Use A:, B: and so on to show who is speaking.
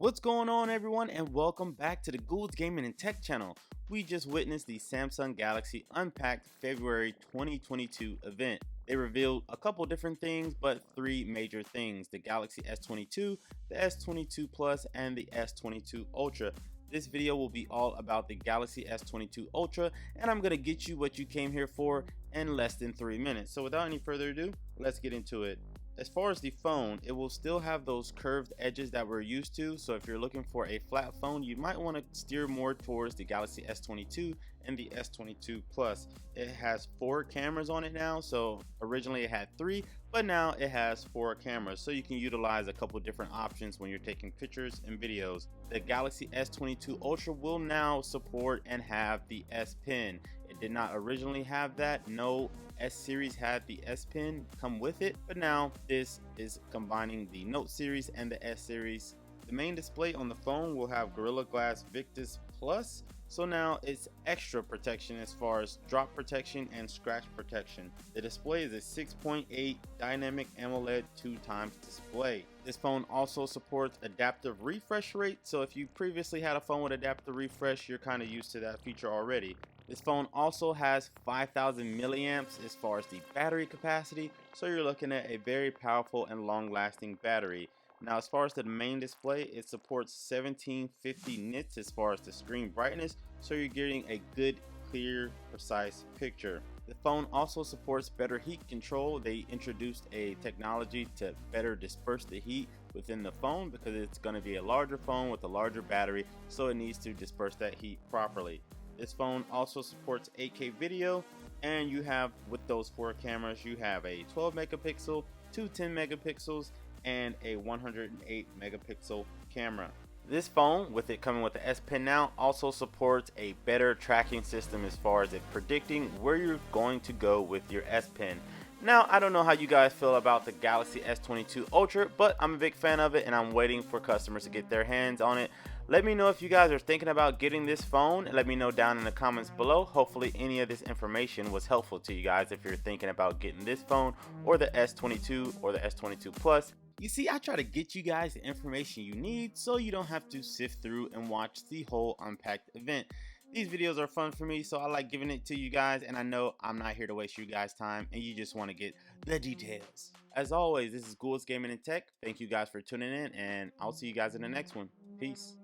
A: What's going on, everyone, and welcome back to the Gould's Gaming and Tech channel. We just witnessed the Samsung Galaxy Unpacked February 2022 event. They revealed a couple different things, but three major things: the Galaxy S22, the S22 Plus, and the S22 Ultra. This video will be all about the Galaxy S22 Ultra, and I'm gonna get you what you came here for in less than 3 minutes. So without any further ado, let's get into it. As far as the phone, it will still have those curved edges that we're used to, so if you're looking for a flat phone, you might want to steer more towards the Galaxy S22 and the S22 Plus. It has 4 cameras on it now, so originally it had 3, but now it has 4 cameras, so you can utilize a couple different options when you're taking pictures and videos. The Galaxy S22 Ultra will now support and have the S Pen. It did not originally have that. No S series had the S Pen come with it, but now this is combining the Note series and the S series. The main display on the phone will have Gorilla Glass Victus Plus, so now it's extra protection as far as drop protection and scratch protection. The display is a 6.8 dynamic AMOLED 2x display. This phone also supports adaptive refresh rate, so if you previously had a phone with adaptive refresh, you're kind of used to that feature already. This phone also has 5,000 milliamps as far as the battery capacity, so you're looking at a very powerful and long-lasting battery. Now, as far as the main display, it supports 1750 nits as far as the screen brightness, so you're getting a good, clear, precise picture. The phone also supports better heat control. They introduced a technology to better disperse the heat within the phone because it's going to be a larger phone with a larger battery, so it needs to disperse that heat properly. This phone also supports 8K video, and you have, with those 4 cameras, you have a 12 megapixel, 2 10 megapixels, and a 108 megapixel camera. This phone, with it coming with the S Pen now, also supports a better tracking system as far as it predicting where you're going to go with your S Pen. Now, I don't know how you guys feel about the Galaxy S22 Ultra, but I'm a big fan of it and I'm waiting for customers to get their hands on it. Let me know if you guys are thinking about getting this phone. Let me know down in the comments below. Hopefully any of this information was helpful to you guys if you're thinking about getting this phone or the S22 or the S22 Plus. You see, I try to get you guys the information you need so you don't have to sift through and watch the whole Unpacked event. These videos are fun for me, so I like giving it to you guys, and I know I'm not here to waste you guys' time and you just want to get the details. As always, this is Gould's Gaming and Tech. Thank you guys for tuning in, and I'll see you guys in the next one. Peace.